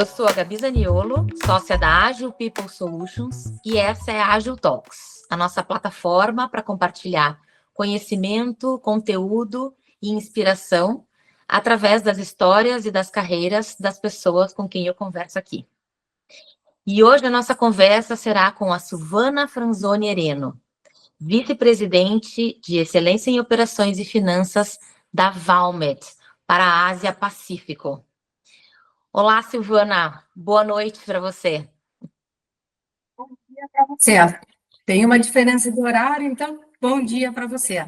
Eu sou a Gabi Zaniolo, sócia da Agile People Solutions, e essa é a Agile Talks, a nossa plataforma para compartilhar conhecimento, conteúdo e inspiração através das histórias e das carreiras das pessoas com quem eu converso aqui. E hoje a nossa conversa será com a Silvana Franzoni Ereno, vice-presidente de Excelência em Operações e Finanças da Valmet para a Ásia Pacífico. Olá, Silvana. Boa noite para você. Bom dia para você. Tem uma diferença de horário, então, bom dia para você.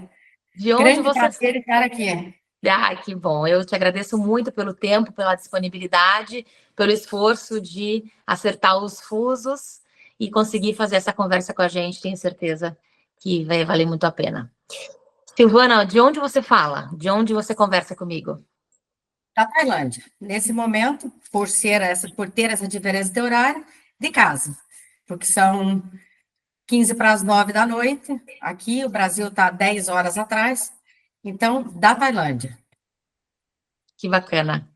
De onde Grande você... prazer estar aqui. Ah, que bom. Eu te agradeço muito pelo tempo, pela disponibilidade, pelo esforço de acertar os fusos e conseguir fazer essa conversa com a gente. Tenho certeza que vai valer muito a pena. Silvana, de onde você fala? De onde você conversa comigo? Da Tailândia. Nesse momento, por ter essa diferença de horário, de casa. Porque são 15 para as 9 da noite. Aqui, o Brasil está 10 horas atrás. Então, da Tailândia. Que bacana.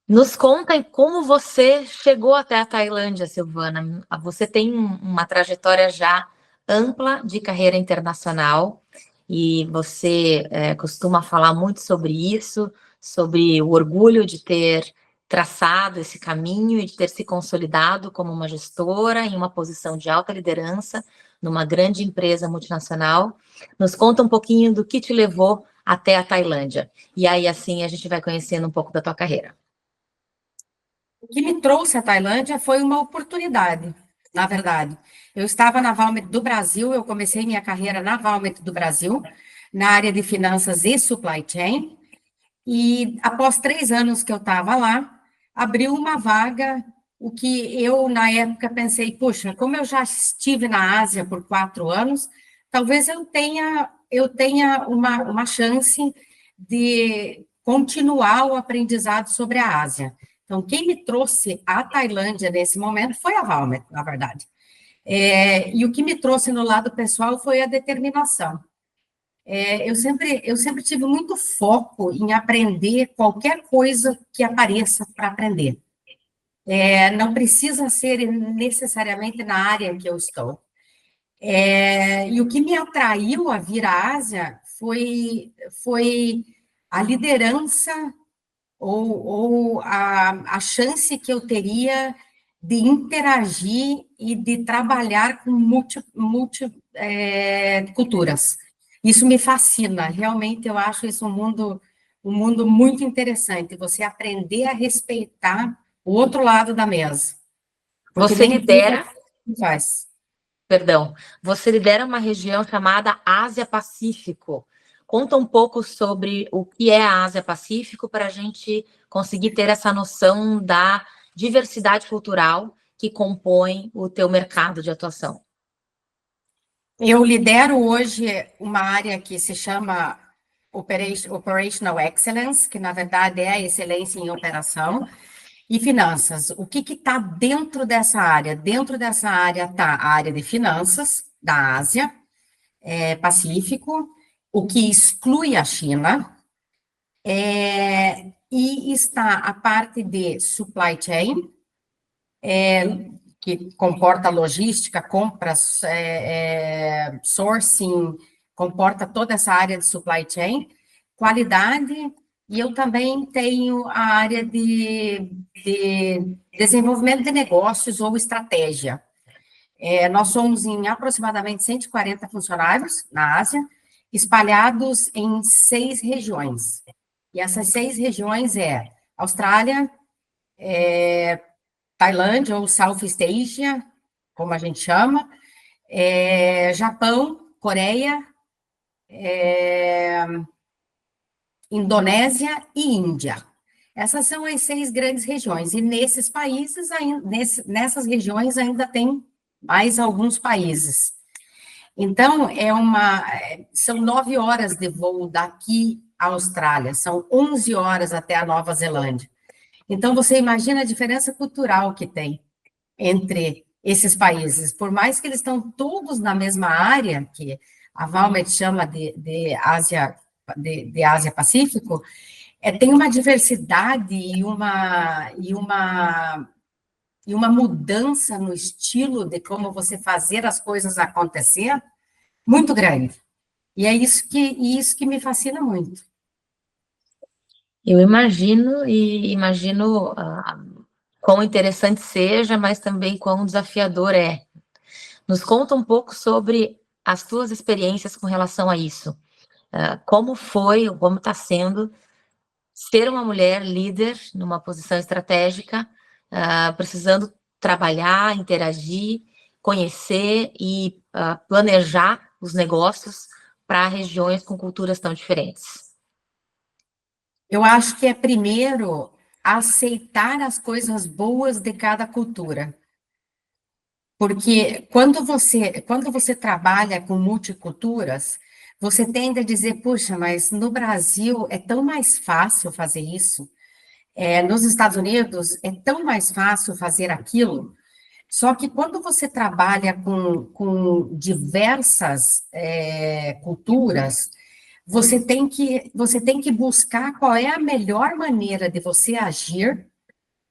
Nos conta como você chegou até a Tailândia, Silvana. Você tem uma trajetória já ampla de carreira internacional e você costuma falar muito sobre isso, sobre o orgulho de ter traçado esse caminho e de ter se consolidado como uma gestora em uma posição de alta liderança numa grande empresa multinacional. Nos conta um pouquinho do que te levou até a Tailândia. E aí, assim, a gente vai conhecendo um pouco da tua carreira. O que me trouxe à Tailândia foi uma oportunidade, na verdade. Eu estava na Valmet do Brasil, eu comecei minha carreira na Valmet do Brasil, na área de finanças e supply chain, e após 3 anos que eu estava lá, abriu uma vaga, o que eu, na época, pensei, puxa, como eu já estive na Ásia por 4 anos, talvez eu tenha uma chance de continuar o aprendizado sobre a Ásia. Então, quem me trouxe à Tailândia nesse momento foi a Valmet, na verdade. E o que me trouxe no lado pessoal foi a determinação. Eu sempre tive muito foco em aprender qualquer coisa que apareça para aprender. Não precisa ser necessariamente na área que eu estou. E o que me atraiu a vir à Ásia foi a liderança ou a chance que eu teria de interagir e de trabalhar com culturas. Isso me fascina, realmente eu acho isso um mundo muito interessante, você aprender a respeitar o outro lado da mesa. Porque Você lidera, faz. perdão, você lidera uma região chamada Ásia-Pacífico. Conta um pouco sobre o que é a Ásia-Pacífico para a gente conseguir ter essa noção da diversidade cultural que compõe o teu mercado de atuação. Eu lidero hoje uma área que se chama Operational Excellence, que na verdade é a excelência em operação, e finanças. O que está dentro dessa área? Dentro dessa área está a área de finanças da Ásia, Pacífico, o que exclui a China, e está a parte de supply chain, que comporta logística, compras, sourcing, comporta toda essa área de supply chain, qualidade, e eu também tenho a área de desenvolvimento de negócios ou estratégia. Nós somos em aproximadamente 140 funcionários na Ásia, espalhados em 6 regiões. E essas 6 regiões Austrália, Tailândia ou Southeast Asia, como a gente chama, Japão, Coreia, Indonésia e Índia. Essas são as 6 grandes regiões, e nesses países, nessas regiões ainda tem mais alguns países. Então, são 9 horas de voo daqui à Austrália, são 11 horas até a Nova Zelândia. Então, você imagina a diferença cultural que tem entre esses países. Por mais que eles estão todos na mesma área, que a Valmet chama de Ásia Pacífico, tem uma diversidade e uma mudança no estilo de como você fazer as coisas acontecer muito grande. E é isso que me fascina muito. Eu imagino e imagino quão interessante seja, mas também quão desafiador é. Nos conta um pouco sobre as tuas experiências com relação a isso. Como foi, ou como está sendo, ser uma mulher líder numa posição estratégica, precisando trabalhar, interagir, conhecer e planejar os negócios para regiões com culturas tão diferentes. Eu acho que é primeiro aceitar as coisas boas de cada cultura. Porque quando você trabalha com multiculturas, você tende a dizer, puxa, mas no Brasil é tão mais fácil fazer isso, nos Estados Unidos é tão mais fácil fazer aquilo. Só que quando você trabalha com diversas culturas, você tem que buscar qual é a melhor maneira de você agir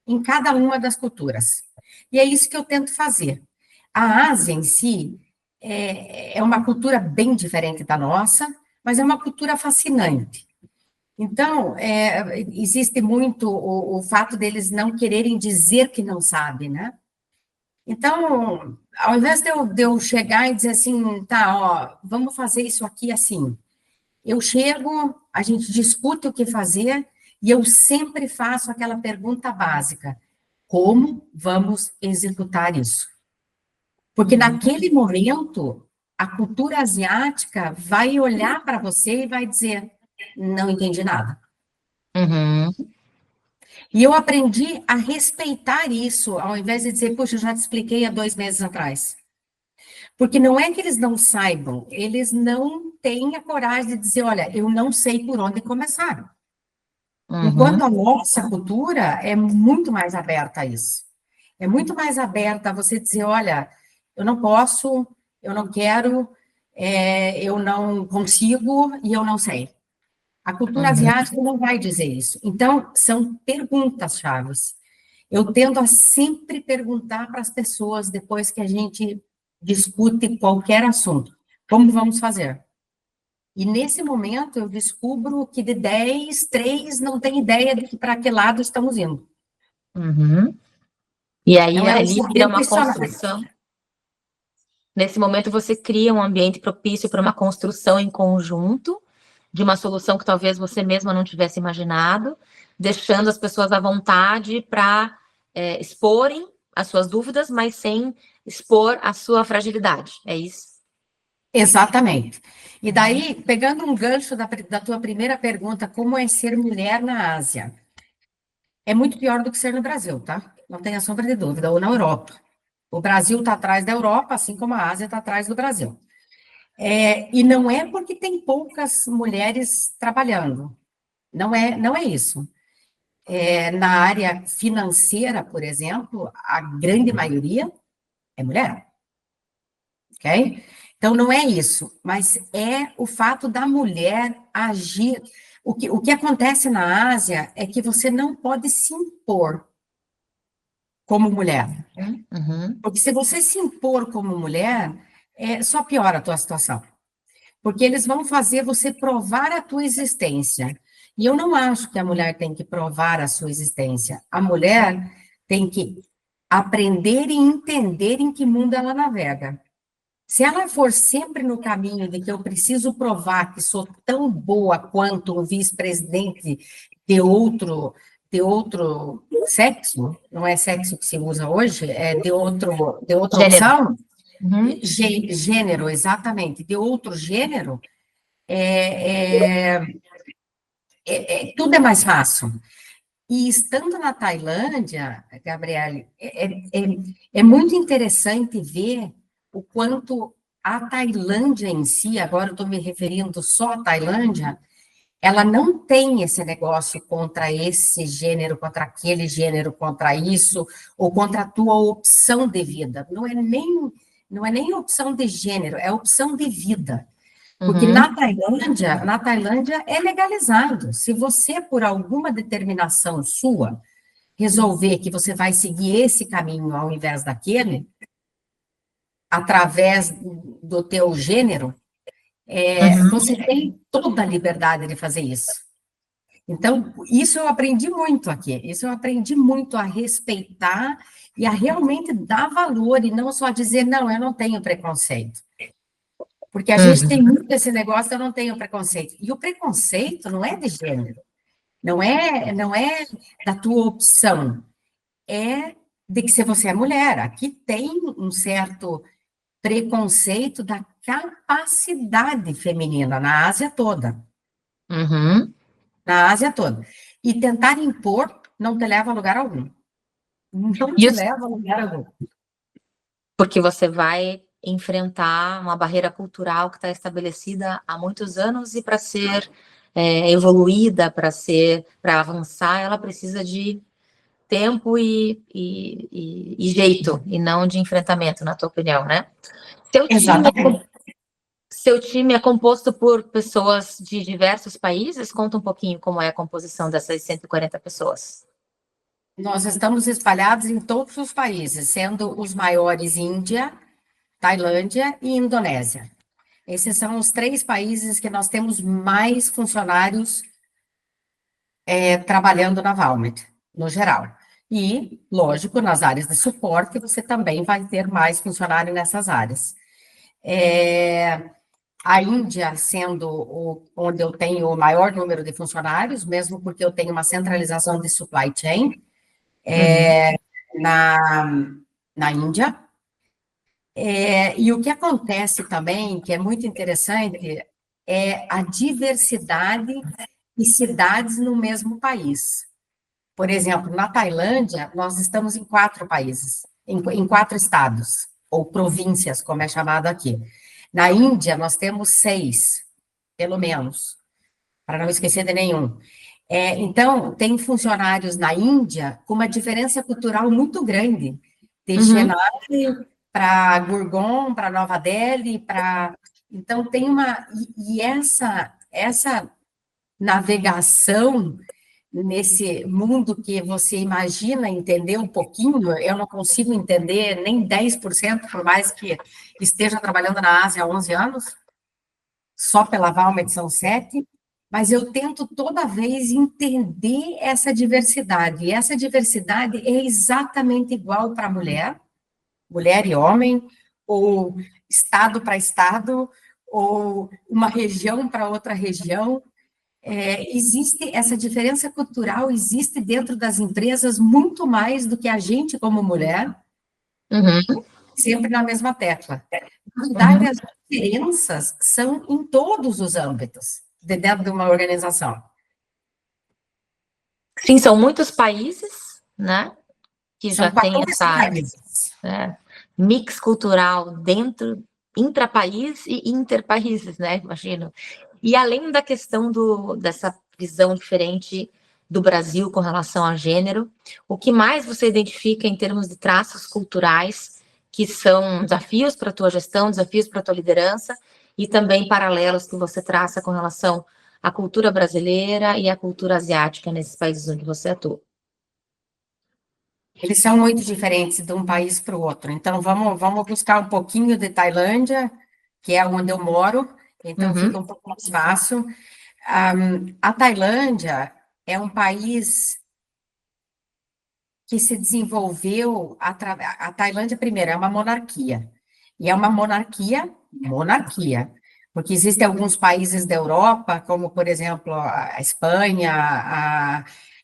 em cada uma das culturas. E é isso que eu tento fazer. A Ásia em si é uma cultura bem diferente da nossa, mas é uma cultura fascinante. Então, existe muito o fato deles não quererem dizer que não sabem, né? Então, ao invés de eu chegar e dizer assim, tá, ó, vamos fazer isso aqui assim, eu chego, a gente discute o que fazer, e eu sempre faço aquela pergunta básica: como vamos executar isso? Porque naquele momento, a cultura asiática vai olhar para você e vai dizer, não entendi nada. Uhum, E eu aprendi a respeitar isso, ao invés de dizer, puxa, eu já te expliquei há 2 meses atrás. Porque não é que eles não saibam, eles não têm a coragem de dizer, olha, eu não sei por onde começar. uhum, Enquanto a nossa cultura é muito mais aberta a isso. É muito mais aberta a você dizer, olha, eu não posso, eu não quero, eu não consigo e eu não sei. A cultura uhum, asiática não vai dizer isso. Então, são perguntas-chaves. Eu tendo a sempre perguntar para as pessoas, depois que a gente discute qualquer assunto, como vamos fazer? E nesse momento eu descubro que de 10, 3 não tem ideia de para que lado estamos indo. uhum. E aí Então é o ali vira saber uma questionar. construção. Nesse momento você cria um ambiente propício para uma construção em conjunto de uma solução que talvez você mesma não tivesse imaginado, deixando as pessoas à vontade para exporem as suas dúvidas, mas sem expor a sua fragilidade. É isso? Exatamente. E daí, pegando um gancho da tua primeira pergunta, como é ser mulher na Ásia? É muito pior do que ser no Brasil, tá? Não tenha sombra de dúvida, ou na Europa. O Brasil está atrás da Europa, assim como a Ásia está atrás do Brasil. E não é porque tem poucas mulheres trabalhando. Não é isso. Na área financeira, por exemplo, a grande maioria é mulher, ok? Então, não é isso, mas é o fato da mulher agir. O que acontece na Ásia é que você não pode se impor como mulher. Uhum, Porque se você se impor como mulher, só piora a tua situação. Porque eles vão fazer você provar a tua existência. E eu não acho que a mulher tem que provar a sua existência. A mulher tem que aprender e entender em que mundo ela navega. Se ela for sempre no caminho de que eu preciso provar que sou tão boa quanto um vice-presidente de outro sexo, não é sexo que se usa hoje, é de outra gênero. opção, Uhum, gênero, exatamente, de outro gênero, é, é, tudo é mais fácil. E estando na Tailândia, Gabriele, é muito interessante ver o quanto a Tailândia em si, agora eu estou me referindo só à Tailândia, ela não tem esse negócio contra esse gênero, contra aquele gênero, contra isso, ou contra a tua opção de vida. Não é nem opção de gênero, é opção de vida. Porque Uhum. Na Tailândia é legalizado. Se você, por alguma determinação sua, resolver que você vai seguir esse caminho ao invés daquele, através do teu gênero, Uhum. você tem toda a liberdade de fazer isso. Então, isso eu aprendi muito aqui. Isso eu aprendi muito a respeitar e a realmente dar valor e não só dizer, não, eu não tenho preconceito. Porque a gente tem Uhum. muito esse negócio, eu não tenho preconceito. E o preconceito não é de gênero, não é da tua opção, é de que se você é mulher. Aqui tem um certo preconceito da capacidade feminina na Ásia toda, Uhum. na Ásia toda. E tentar impor não te leva a lugar algum. Não E te os leva a lugar algum. Porque você vai enfrentar uma barreira cultural que está estabelecida há muitos anos e para ser evoluída, para avançar, ela precisa de tempo e jeito, e não de enfrentamento, na tua opinião, né? Seu time, Exatamente. seu time é composto por pessoas de diversos países? Conta um pouquinho como é a composição dessas 140 pessoas. Nós estamos espalhados em todos os países, sendo os maiores Índia, Tailândia e Indonésia. Esses são os 3 países que nós temos mais funcionários trabalhando na Valmet, no geral. E, lógico, nas áreas de suporte, você também vai ter mais funcionário nessas áreas. A Índia sendo onde eu tenho o maior número de funcionários, mesmo porque eu tenho uma centralização de supply chain Uhum. na, na Índia. E o que acontece também, que é muito interessante, é a diversidade de cidades no mesmo país. Por exemplo, na Tailândia, nós estamos em 4 países, em 4 estados, ou províncias, como é chamado aqui. Na Índia, nós temos 6, pelo menos, para não esquecer de nenhum. Então, tem funcionários na Índia com uma diferença cultural muito grande, de Uhum. Chennai para Gurgaon, para Nova Delhi, para... Então, tem uma... E essa navegação nesse mundo que você imagina entender um pouquinho, eu não consigo entender nem 10%, por mais que esteja trabalhando na Ásia há 11 anos, só pela Valmet são 7, mas eu tento toda vez entender essa diversidade, e essa diversidade é exatamente igual para mulher e homem, ou estado para estado, ou uma região para outra região. Existe essa diferença cultural, existe dentro das empresas muito mais do que a gente como mulher, Uhum. sempre na mesma tecla. Na verdade, Uhum. as diferenças são em todos os âmbitos de dentro de uma organização. Sim, são muitos países, né, que já São tem 14 essa países. mix cultural dentro, intrapaís e interpaíses, né? Imagino. E além da questão dessa visão diferente do Brasil com relação a gênero, o que mais você identifica em termos de traços culturais que são desafios para a tua gestão, desafios para a tua liderança e também paralelos que você traça com relação à cultura brasileira e à cultura asiática nesses países onde você atua? Eles são muito diferentes de um país para o outro. Então, vamos buscar um pouquinho de Tailândia, que é onde eu moro, então fica Uhum, um pouco mais fácil. A Tailândia é um país que se desenvolveu a Tailândia, primeiro, é uma monarquia. E é uma monarquia, porque existem alguns países da Europa, como, por exemplo, a Espanha,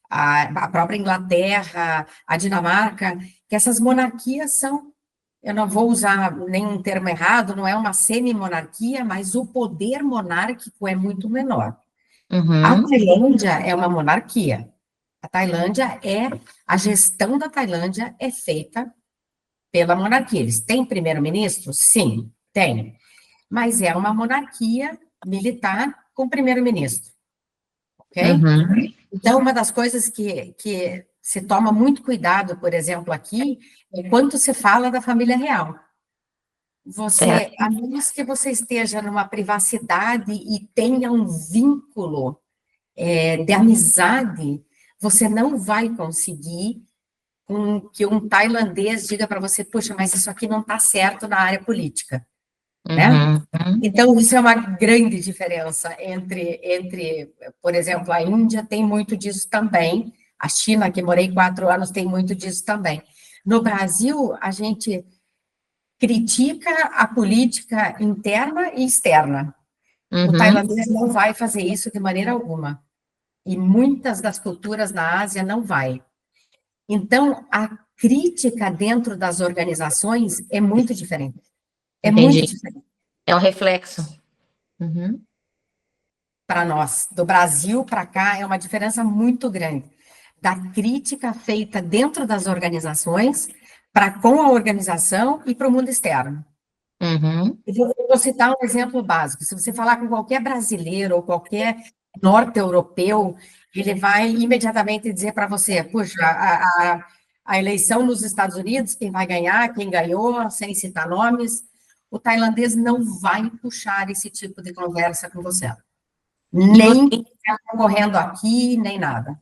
a própria Inglaterra, a Dinamarca, que essas monarquias são, eu não vou usar nenhum termo errado, não é uma semi-monarquia, mas o poder monárquico é muito menor. A uhum, Tailândia é uma monarquia. A gestão da Tailândia é feita pela monarquia. Eles têm primeiro-ministro? Sim, tem. Mas é uma monarquia militar com primeiro-ministro, ok? uhum. Então, uma das coisas que se toma muito cuidado, por exemplo, aqui, é quando se fala da família real. certo? A menos que você esteja numa privacidade e tenha um vínculo de amizade, você não vai conseguir que um tailandês diga para você, puxa, mas isso aqui não está certo na área política, né? Uhum, Então, isso é uma grande diferença por exemplo, a Índia tem muito disso também, a China, que morei 4 anos, tem muito disso também. No Brasil, a gente critica a política interna e externa. O uhum, tailandês não vai fazer isso de maneira alguma. E muitas das culturas na Ásia não vai. Então, a crítica dentro das organizações é muito diferente. É muito entendi. diferente É um reflexo. Uhum, para nós. Do Brasil para cá é uma diferença muito grande. Da crítica feita dentro das organizações para com a organização e para o mundo externo. uhum, Eu vou citar um exemplo básico. Se você falar com qualquer brasileiro ou qualquer norte-europeu, ele vai imediatamente dizer para você: puxa, a eleição nos Estados Unidos, quem vai ganhar, quem ganhou, sem citar nomes. O tailandês não vai puxar esse tipo de conversa com você. E você, Nem está ocorrendo aqui, nem nada.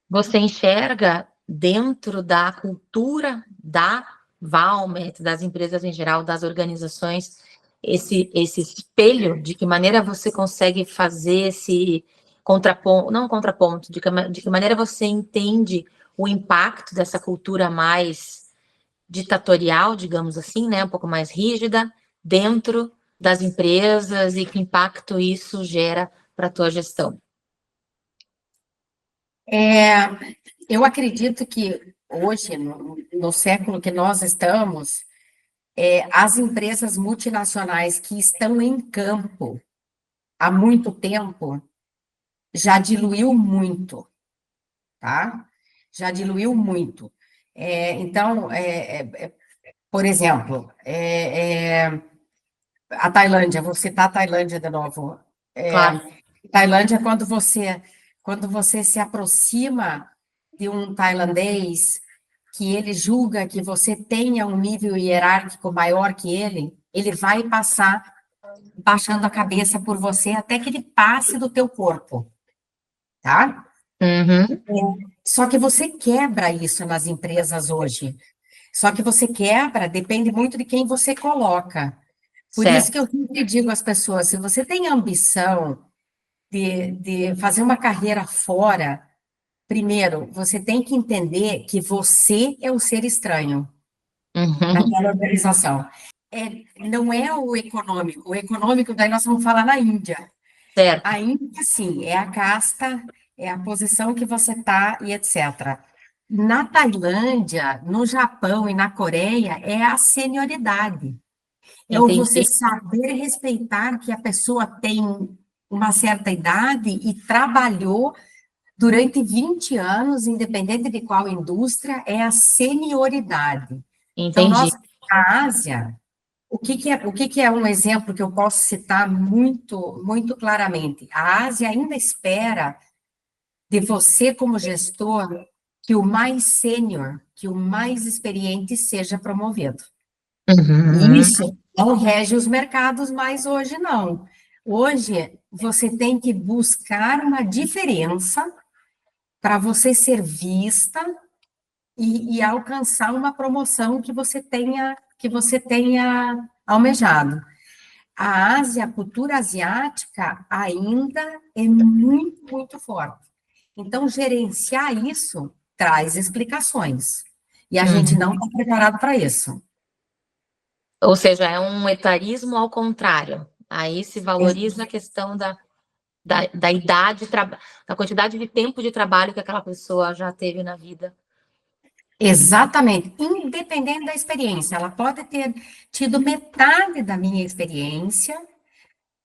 você enxerga dentro da cultura da Valmet, das empresas em geral, das organizações, esse espelho, de que maneira você consegue fazer esse contraponto, não contraponto, de que maneira você entende o impacto dessa cultura mais ditatorial, digamos assim, né, um pouco mais rígida, dentro das empresas e que impacto isso gera para a tua gestão. Eu acredito que hoje, no século que nós estamos, as empresas multinacionais que estão em campo há muito tempo já diluiu muito, tá? Já diluiu muito. Então, por exemplo, a Tailândia, vou citar a Tailândia de novo. Claro. Tailândia, quando você se aproxima de um tailandês que ele julga que você tenha um nível hierárquico maior que ele vai passar baixando a cabeça por você até que ele passe do teu corpo, tá? Uhum, Só que você quebra isso nas empresas hoje. Só que você quebra, depende muito de quem você coloca. Por isso que certo. eu sempre digo às pessoas, se você tem ambição de fazer uma carreira fora, primeiro, você tem que entender que você é o ser estranho Uhum, naquela organização. Não é o econômico daí nós vamos falar na Índia. certo. A Índia, sim, é a casta, é a posição que você está e etc. Na Tailândia, no Japão e na Coreia, é a senioridade. É o você Entendi. saber respeitar que a pessoa tem uma certa idade e trabalhou durante 20 anos, independente de qual indústria, é a senioridade. Então, Entendi. nós, a Ásia, o que que é um exemplo que eu posso citar muito, muito claramente? A Ásia ainda espera de você, como gestor, que o mais sênior, que o mais experiente seja promovido. E Uhum, isso não rege os mercados mais hoje, não. Hoje, você tem que buscar uma diferença para você ser vista e alcançar uma promoção que você tenha almejado. A Ásia, a cultura asiática ainda é muito, muito forte. Então, gerenciar isso traz explicações. E a gente uhum. não está preparado para isso. Ou seja, é um etarismo ao contrário. Aí se valoriza a questão da idade, da quantidade de tempo de trabalho que aquela pessoa já teve na vida. Exatamente, independente da experiência. Ela pode ter tido metade da minha experiência,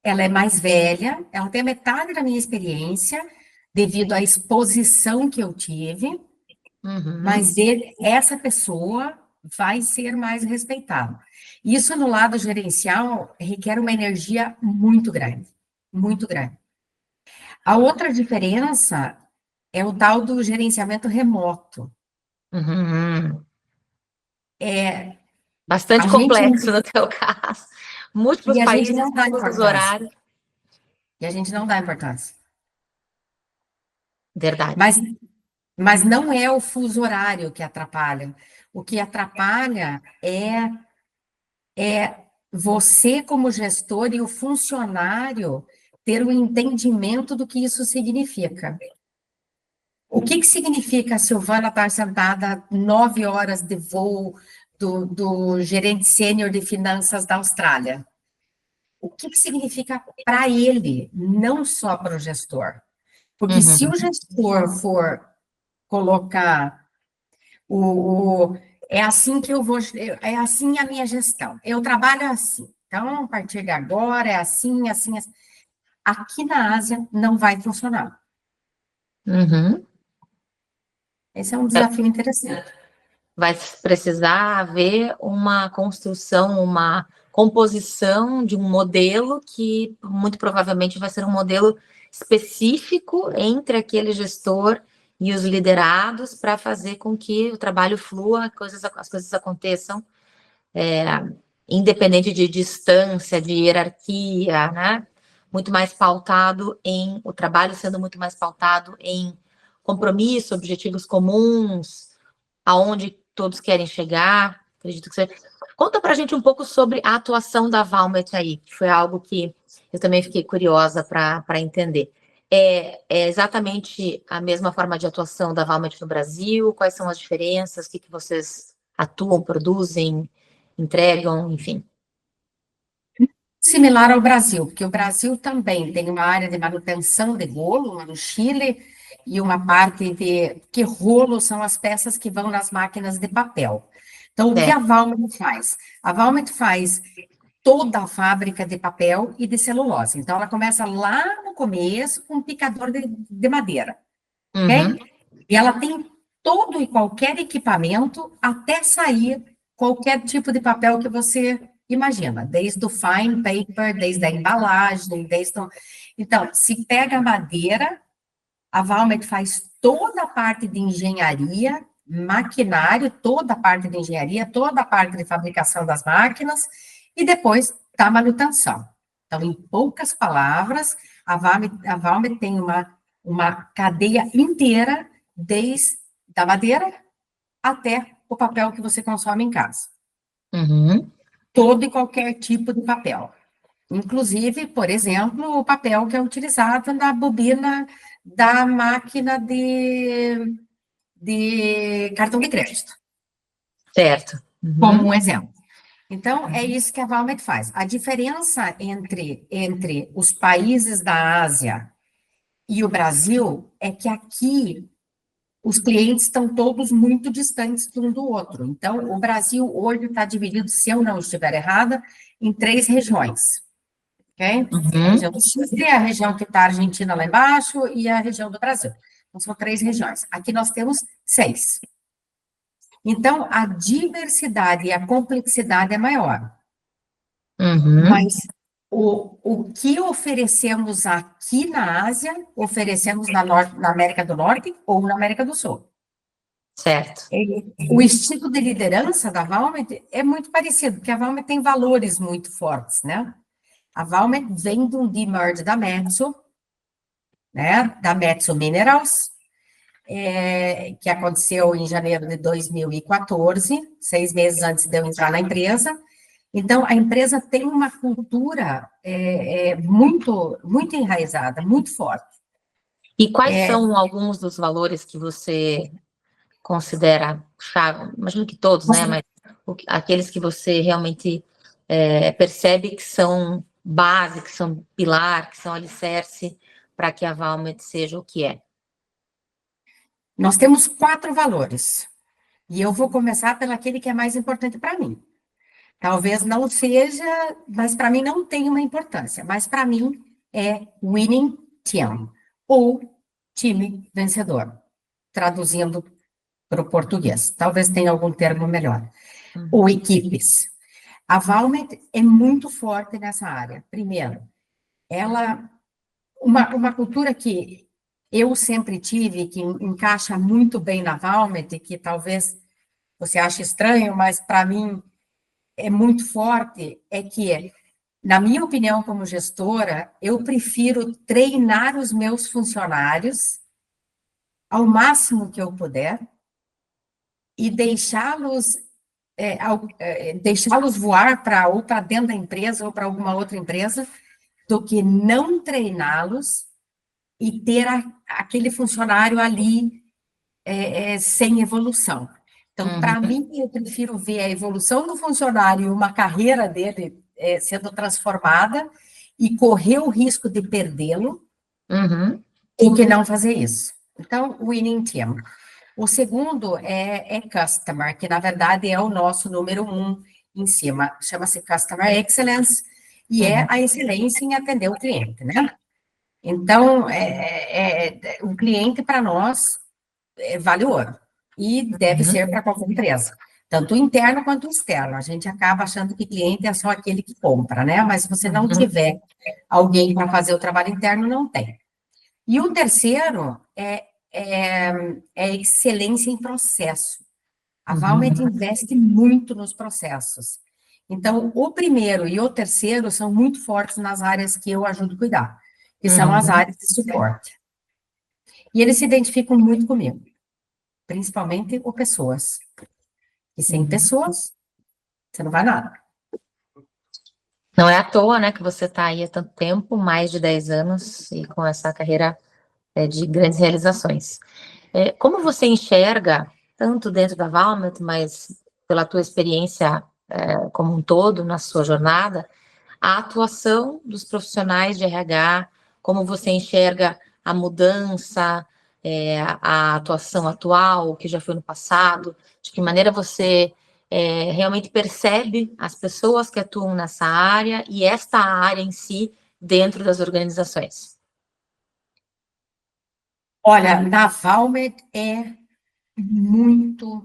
ela é mais velha, ela tem metade da minha experiência, devido à exposição que eu tive, Uhum, mas essa pessoa vai ser mais respeitada. Isso no lado gerencial requer uma energia muito grande, muito grande. A outra diferença é o tal do gerenciamento remoto. uhum, Bastante A gente, complexo no teu caso. Múltiplos e a gente países, não dá múltiplos importância. horários. E a gente não dá importância. Verdade. Mas, mas não é o fuso horário que atrapalha. O que atrapalha é você, como gestor, e o funcionário ter o entendimento do que isso significa. O que que significa a Silvana estar sentada 9 horas de voo do gerente sênior de finanças da Austrália? O que que significa para ele, não só para o gestor? Porque se Uhum, o gestor for colocar é assim que eu vou, é assim a minha gestão. Eu trabalho assim. Então, a partir de agora é assim, assim, assim. Aqui na Ásia não vai funcionar. uhum. Esse é um desafio interessante. Vai precisar haver uma construção, uma composição de um modelo que muito provavelmente vai ser um modelo específico entre aquele gestor e os liderados para fazer com que o trabalho flua, as coisas aconteçam, independente de distância, de hierarquia, né? Muito mais pautado em o trabalho sendo muito mais pautado em compromisso, objetivos comuns, aonde todos querem chegar. Acredito que você. Conta para a gente um pouco sobre a atuação da Valmet aí, que foi algo que eu também fiquei curiosa para entender. É exatamente a mesma forma de atuação da Valmet no Brasil? Quais são as diferenças? O que vocês atuam, produzem, entregam, enfim. Similar ao Brasil, porque o Brasil também tem uma área de manutenção de rolo, uma no Chile, e uma parte de que rolo são as peças que vão nas máquinas de papel. Então, o que É. a Valmet faz? A Valmet faz toda a fábrica de papel e de celulose. Então, ela começa lá no começo com um picador de madeira, Uhum, ok? E ela tem todo e qualquer equipamento até sair qualquer tipo de papel que você imagina, desde o fine paper, desde a embalagem, desde o... Então, se pega a madeira, a Valmet faz toda a parte de engenharia, maquinário, toda a parte de engenharia, toda a parte de fabricação das máquinas e depois da manutenção. Então, em poucas palavras, a Valmet tem uma cadeia inteira, desde a madeira até o papel que você consome em casa. uhum. Todo e qualquer tipo de papel. Inclusive, por exemplo, o papel que é utilizado na bobina da máquina de cartão de crédito, Certo. como Uhum, um exemplo. Então, é isso que a Valmet faz. A diferença entre os países da Ásia e o Brasil é que aqui os clientes estão todos muito distantes um do outro. Então, o Brasil hoje está dividido, se eu não estiver errada, em 3 regiões. Ok? A uhum. região do Chile, a região que está a Argentina lá embaixo e a região do Brasil. Então, são 3 regiões. Aqui nós temos 6. Então, a diversidade e a complexidade é maior. Uhum. Mas o que oferecemos aqui na Ásia, oferecemos na América do Norte ou na América do Sul. Certo. O estilo de liderança da Valmet é muito parecido, porque a Valmet tem valores muito fortes, né? A Valmet vem de um demerge da Metso, né? Da Metso Minerals, que aconteceu em janeiro de 2014, 6 meses antes de eu entrar na empresa. Então, a empresa tem uma cultura muito, muito enraizada, muito forte. E quais são alguns dos valores que você considera chave? Imagino que todos, né? Mas aqueles que você realmente percebe que são base, que são pilar, que são alicerce para que a Valmet seja o que é. Nós temos 4 valores, e eu vou começar pelo aquele que é mais importante para mim. Talvez não seja, mas para mim não tem uma importância, mas para mim é winning team, ou time vencedor, traduzindo para o português. Talvez tenha algum termo melhor. Ou equipes. A Valmet é muito forte nessa área. Primeiro, ela uma cultura que eu sempre tive, que encaixa muito bem na Valmet, que talvez você ache estranho, mas para mim é muito forte é que, na minha opinião como gestora, eu prefiro treinar os meus funcionários ao máximo que eu puder e deixá-los voar ou para dentro da empresa ou para alguma outra empresa, do que não treiná-los e ter aquele funcionário ali sem evolução. Então, para Uhum, mim, eu prefiro ver a evolução do funcionário e uma carreira dele sendo transformada e correr o risco de perdê-lo uhum, do que não fazer isso. Então, winning team. O segundo é Customer, que na verdade é o nosso número 1 em cima. Chama-se Customer Excellence e é uhum, a excelência em atender o cliente, né? Então, o cliente para nós vale ouro e deve uhum, ser para qualquer empresa, tanto interno quanto externo. A gente acaba achando que cliente é só aquele que compra, né? Mas se você não uhum, tiver alguém para fazer o trabalho interno, não tem. E o terceiro é excelência em processo. A Valmet uhum, investe muito nos processos. Então, o primeiro e o terceiro são muito fortes nas áreas que eu ajudo a cuidar, que são as uhum. áreas de suporte. E eles se identificam muito comigo, principalmente o pessoas. E sem Uhum. pessoas, você não vai nada. Não é à toa, né, que você está aí há tanto tempo, mais de 10 anos, e com essa carreira de grandes realizações. Como você enxerga, tanto dentro da Valmet, mas pela tua experiência como um todo na sua jornada, a atuação dos profissionais de RH, como você enxerga a mudança, a atuação atual, o que já foi no passado, de que maneira você realmente percebe as pessoas que atuam nessa área e esta área em si dentro das organizações? Olha, na Valmet é muito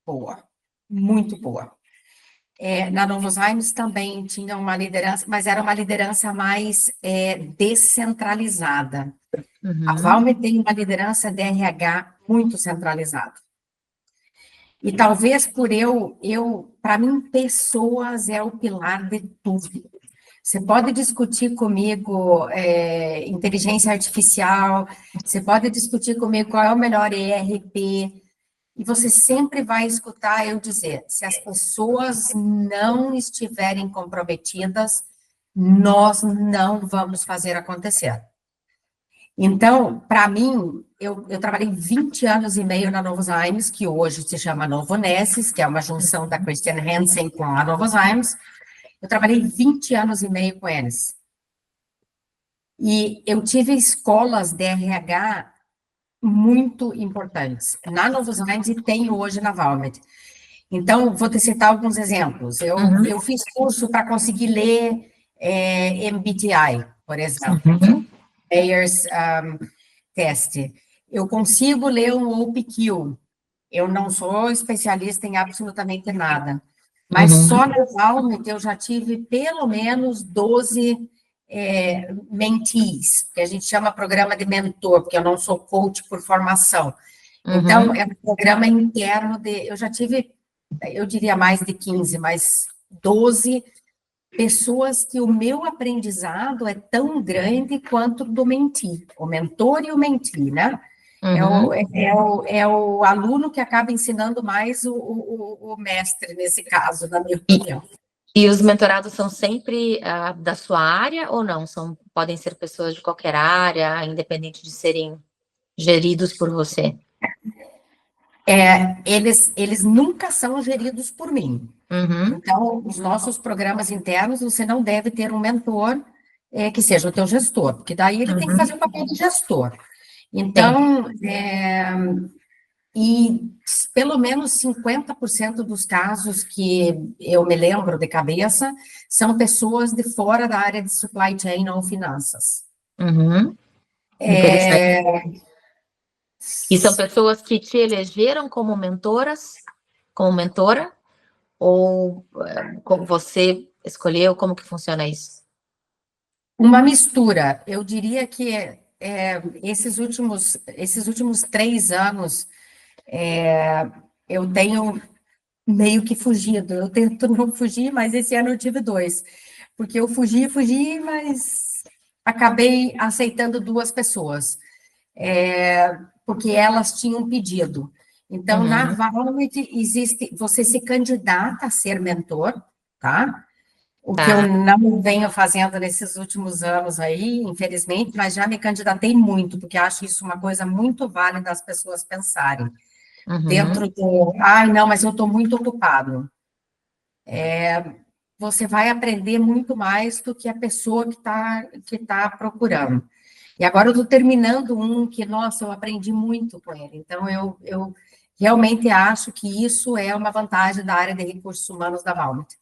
boa, muito boa. Na Novozymes também tinha uma liderança, mas era uma liderança mais descentralizada. A Uhum, Valmet tem uma liderança de RH muito centralizada. E talvez por para mim, pessoas é o pilar de tudo. Você pode discutir comigo inteligência artificial, você pode discutir comigo qual é o melhor ERP, e você sempre vai escutar eu dizer, se as pessoas não estiverem comprometidas, nós não vamos fazer acontecer. Então, para mim, eu trabalhei 20 anos e meio na Novozymes, que hoje se chama Novonesis, que é uma junção da Christian Hansen com a Novozymes. Eu trabalhei 20 anos e meio com eles. E eu tive escolas de RH muito importantes. Na Novozymes e tenho hoje na Valmet. Então, vou te citar alguns exemplos. uhum, Eu fiz curso para conseguir ler MBTI, por exemplo, uhum, Players Test. Eu consigo ler um OPQ. Eu não sou especialista em absolutamente nada. Mas uhum, só na Valmet eu já tive pelo menos 12 mentees, que a gente chama programa de mentor, porque eu não sou coach por formação. Então, uhum. é um programa interno eu já tive, eu diria mais de 15, mas 12 pessoas que o meu aprendizado é tão grande quanto do mentee, o mentor e o mentee, né? Uhum. É o aluno que acaba ensinando mais o mestre, nesse caso, na minha E, opinião. e os mentorados são sempre da sua área ou não? Podem ser pessoas de qualquer área, independente de serem geridos por você? Eles nunca são geridos por mim. Uhum, Então, os nossos programas internos, você não deve ter um mentor que seja o teu gestor, porque daí ele tem que fazer uhum. o papel de gestor. Sim. Então, e pelo menos 50% dos casos que eu me lembro de cabeça são pessoas de fora da área de supply chain ou finanças. Uhum. Interessante. E são pessoas que te elegeram como mentoras, como mentora, ou como você escolheu, como que funciona isso? Uma mistura, eu diria que esses últimos 3 anos, eu tenho meio que fugido. Eu tento não fugir, mas esse ano eu tive dois. Porque eu fugi, mas acabei aceitando duas pessoas. Porque elas tinham pedido. Então, na Uhum, Valmet existe, você se candidata a ser mentor, tá? O que eu tá. não venho fazendo nesses últimos anos aí, infelizmente, mas já me candidatei muito, porque acho isso uma coisa muito válida as pessoas pensarem. Uhum, Dentro do, ai, não, mas eu estou muito ocupado. Você vai aprender muito mais do que a pessoa que tá procurando. E agora eu estou terminando um que, nossa, eu aprendi muito com ele. Então, eu realmente acho que isso é uma vantagem da área de recursos humanos da Valmet.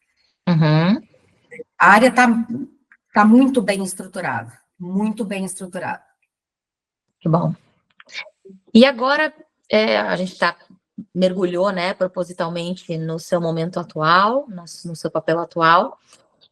uhum, A área tá muito bem estruturada, muito bem estruturada. que bom. E agora, a gente mergulhou, né, propositalmente no seu momento atual, no seu papel atual.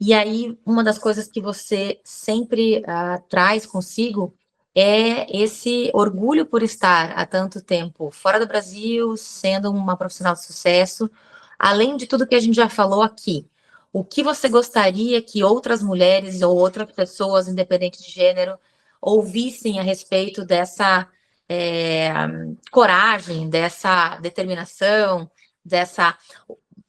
E aí, uma das coisas que você sempre traz consigo é esse orgulho por estar há tanto tempo fora do Brasil, sendo uma profissional de sucesso, além de tudo que a gente já falou aqui. O que você gostaria que outras mulheres ou outras pessoas, independente de gênero, ouvissem a respeito dessa é, coragem, dessa determinação, dessa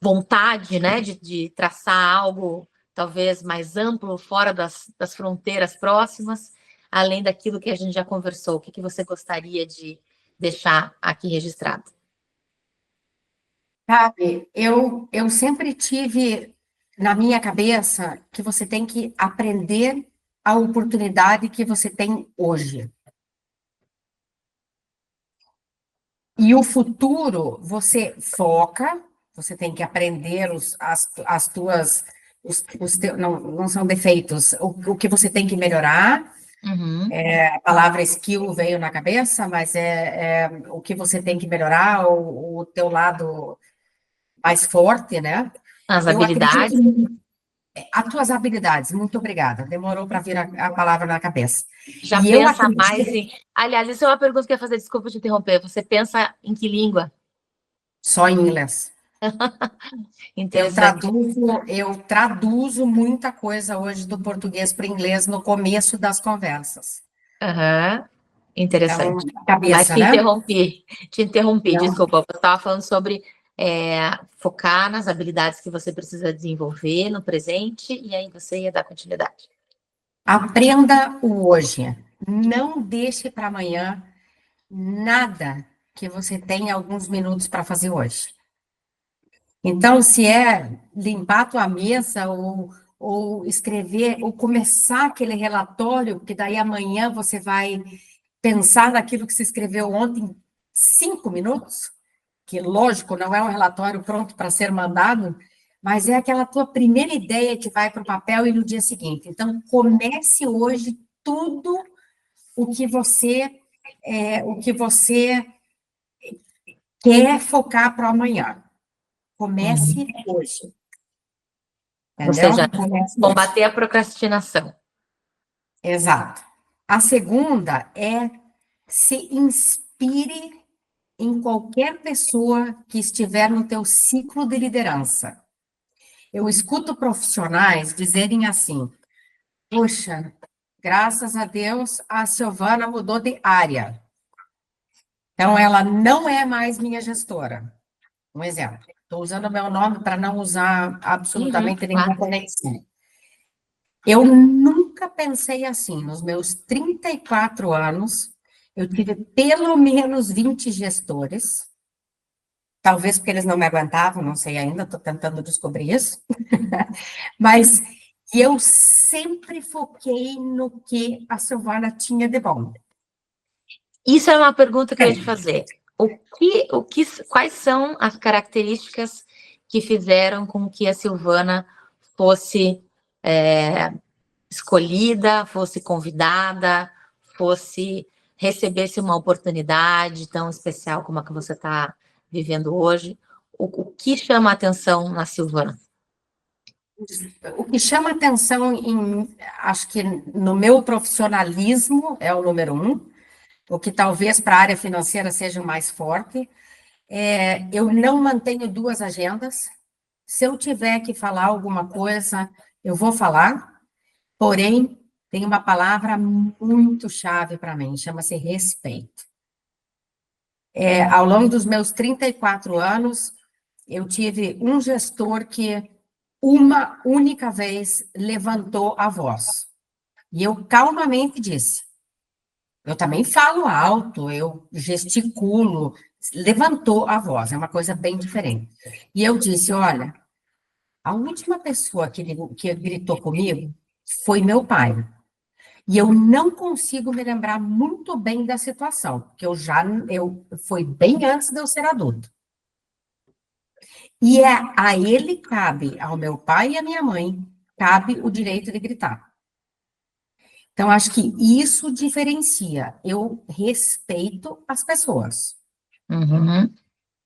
vontade, né, de traçar algo talvez mais amplo, fora das fronteiras próximas, além daquilo que a gente já conversou? O que você gostaria de deixar aqui registrado? Sabe, eu sempre tive na minha cabeça que você tem que aprender a oportunidade que você tem hoje. E o futuro, você foca, você tem que aprender as tuas, não são defeitos, o que você tem que melhorar. Uhum. A palavra skill veio na cabeça, mas é o que você tem que melhorar, o teu lado mais forte, né? As Eu acredito habilidades. as tuas habilidades, muito obrigada. Demorou para vir a palavra na cabeça. Já E eu pensa mais acredito em. Aliás, isso é uma pergunta que eu ia fazer, desculpa te interromper. Você pensa em que língua? só em inglês. Interessante. Eu traduzo muita coisa hoje do português para o inglês no começo das conversas. Uhum. Então, Interessante. Mas cabeça, né? te interrompi, Não. desculpa. Você estava falando sobre focar nas habilidades que você precisa desenvolver no presente, e aí você ia dar continuidade. Aprenda o hoje. Não deixe para amanhã nada que você tenha alguns minutos para fazer hoje. Então, se é limpar a tua mesa ou escrever, ou começar aquele relatório, porque daí amanhã você vai pensar naquilo que você escreveu ontem em 5 minutos, que, lógico, não é um relatório pronto para ser mandado, mas é aquela tua primeira ideia que vai para o papel e no dia seguinte. Então, comece hoje tudo o que você, o que você quer focar para amanhã. Uhum. Comece hoje, Ou seja, entendeu? Comece hoje. combater a procrastinação. Exato. A segunda é se inspire em qualquer pessoa que estiver no teu ciclo de liderança. Eu escuto profissionais dizerem assim: "Poxa, graças a Deus a Silvana mudou de área. Então ela não é mais minha gestora." Um exemplo. Estou usando o meu nome para não usar Uhum, absolutamente nenhuma claro. conexão. Eu nunca pensei assim. Nos meus 34 anos, eu tive pelo menos 20 gestores, talvez porque eles não me aguentavam, não sei ainda, estou tentando descobrir isso, mas eu sempre foquei no que a Silvana tinha de bom. Isso é uma pergunta que eu ia te fazer. Quais são as características que fizeram com que a Silvana fosse escolhida, fosse convidada, fosse recebesse uma oportunidade tão especial como a que você está vivendo hoje? O que chama a atenção na Silvana? O que chama atenção acho que no meu profissionalismo é o número um, o que talvez para a área financeira seja o mais forte, Eu não mantenho duas agendas. Se eu tiver que falar alguma coisa, eu vou falar, porém, tem uma palavra muito chave para mim, chama-se respeito. Ao longo dos meus 34 anos, eu tive um gestor que uma única vez levantou a voz. E eu calmamente disse, eu também falo alto, eu gesticulo, levantou a voz, é uma coisa bem diferente. E eu disse, olha, a última pessoa que gritou comigo foi meu pai. E eu não consigo me lembrar muito bem da situação, porque foi bem antes de eu ser adulto. E a ele cabe, ao meu pai e à minha mãe, cabe o direito de gritar. Então, acho que isso diferencia. Eu respeito as pessoas. Uhum.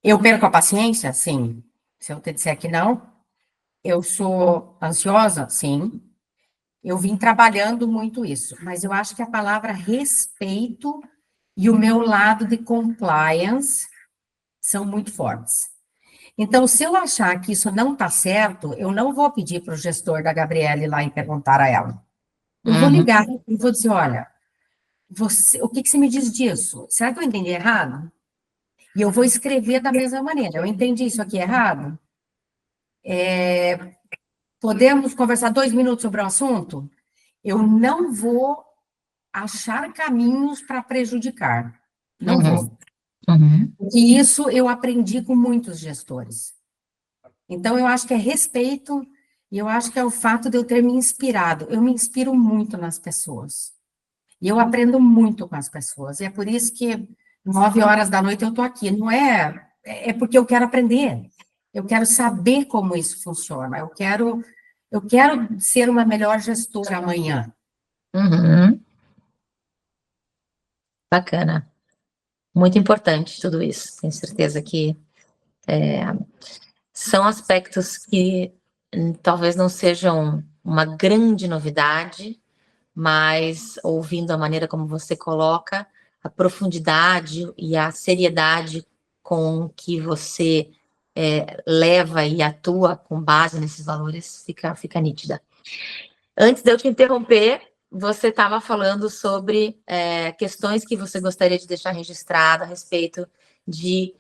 Eu perco a paciência? Sim. Se eu te disser que não. Eu sou ansiosa? Sim. Eu vim trabalhando muito isso. Mas eu acho que a palavra respeito e o meu lado de compliance são muito fortes. Então, se eu achar que isso não está certo, eu não vou pedir para o gestor da Gabriele lá e perguntar a ela. Eu vou Uhum. ligar e vou dizer, olha, o que você me diz disso? Será que eu entendi errado? E eu vou escrever da mesma maneira. Eu entendi isso aqui errado? Podemos conversar 2 minutos sobre o assunto? Eu não vou achar caminhos para prejudicar. Não Uhum. vou. Uhum. E isso eu aprendi com muitos gestores. Então, eu acho que é respeito e eu acho que é o fato de eu ter me inspirado. Eu me inspiro muito nas pessoas. E eu aprendo muito com as pessoas. E é por isso que 9 horas da noite eu estou aqui. Não é... É porque eu quero aprender. Eu quero saber como isso funciona. Eu quero ser uma melhor gestora amanhã. Uhum. Bacana. Muito importante tudo isso. Tenho certeza que são aspectos que talvez não sejam uma grande novidade, mas ouvindo a maneira como você coloca, a profundidade e a seriedade com que você leva e atua com base nesses valores fica nítida. Antes de eu te interromper, você estava falando sobre questões que você gostaria de deixar registrado a respeito de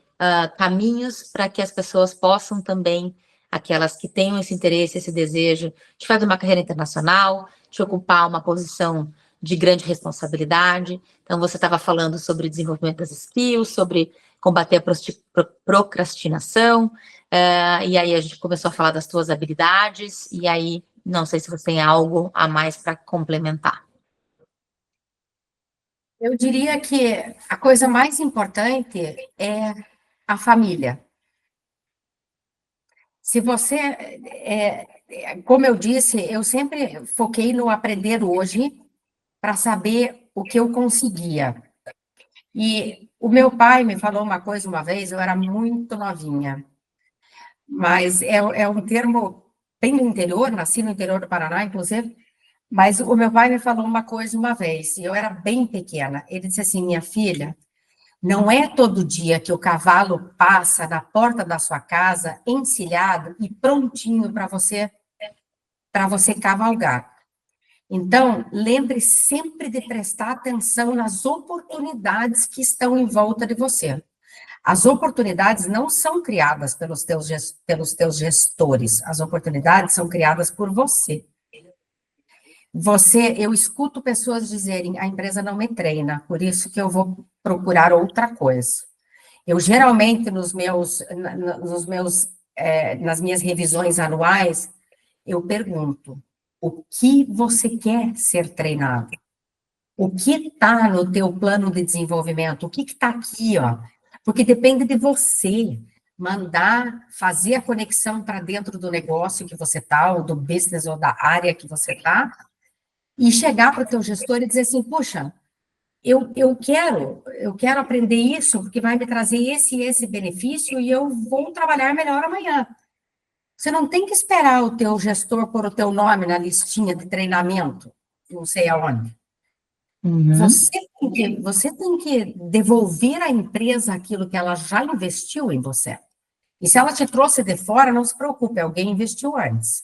caminhos para que as pessoas possam também, aquelas que tenham esse interesse, esse desejo de fazer uma carreira internacional, de ocupar uma posição de grande responsabilidade. Então, você estava falando sobre o desenvolvimento das skills, sobre combater a procrastinação, e aí a gente começou a falar das suas habilidades, e aí não sei se você tem algo a mais para complementar. Eu diria que a coisa mais importante é a família. Se você, como eu disse, eu sempre foquei no aprender hoje para saber o que eu conseguia. E o meu pai me falou uma coisa uma vez, eu era muito novinha, mas é um termo bem do interior, nasci no interior do Paraná, inclusive, mas o meu pai me falou uma coisa uma vez, e eu era bem pequena. Ele disse assim, minha filha, não é todo dia que o cavalo passa na porta da sua casa, encilhado e prontinho para você cavalgar. Então, lembre sempre de prestar atenção nas oportunidades que estão em volta de você. As oportunidades não são criadas pelos teus gestores, as oportunidades são criadas por você. Eu escuto pessoas dizerem, a empresa não me treina, por isso que eu vou procurar outra coisa. Eu geralmente nas minhas revisões anuais, eu pergunto, o que você quer ser treinado? O que está no teu plano de desenvolvimento? O que está aqui, ó? Porque depende de você mandar fazer a conexão para dentro do negócio que você está, ou do business, ou da área que você está, e chegar para o teu gestor e dizer assim, puxa, eu quero aprender isso, porque vai me trazer esse e esse benefício, e eu vou trabalhar melhor amanhã. Você não tem que esperar o teu gestor pôr o teu nome na listinha de treinamento, não sei aonde. Uhum. Você tem que devolver à empresa aquilo que ela já investiu em você. E se ela te trouxe de fora, não se preocupe, alguém investiu antes.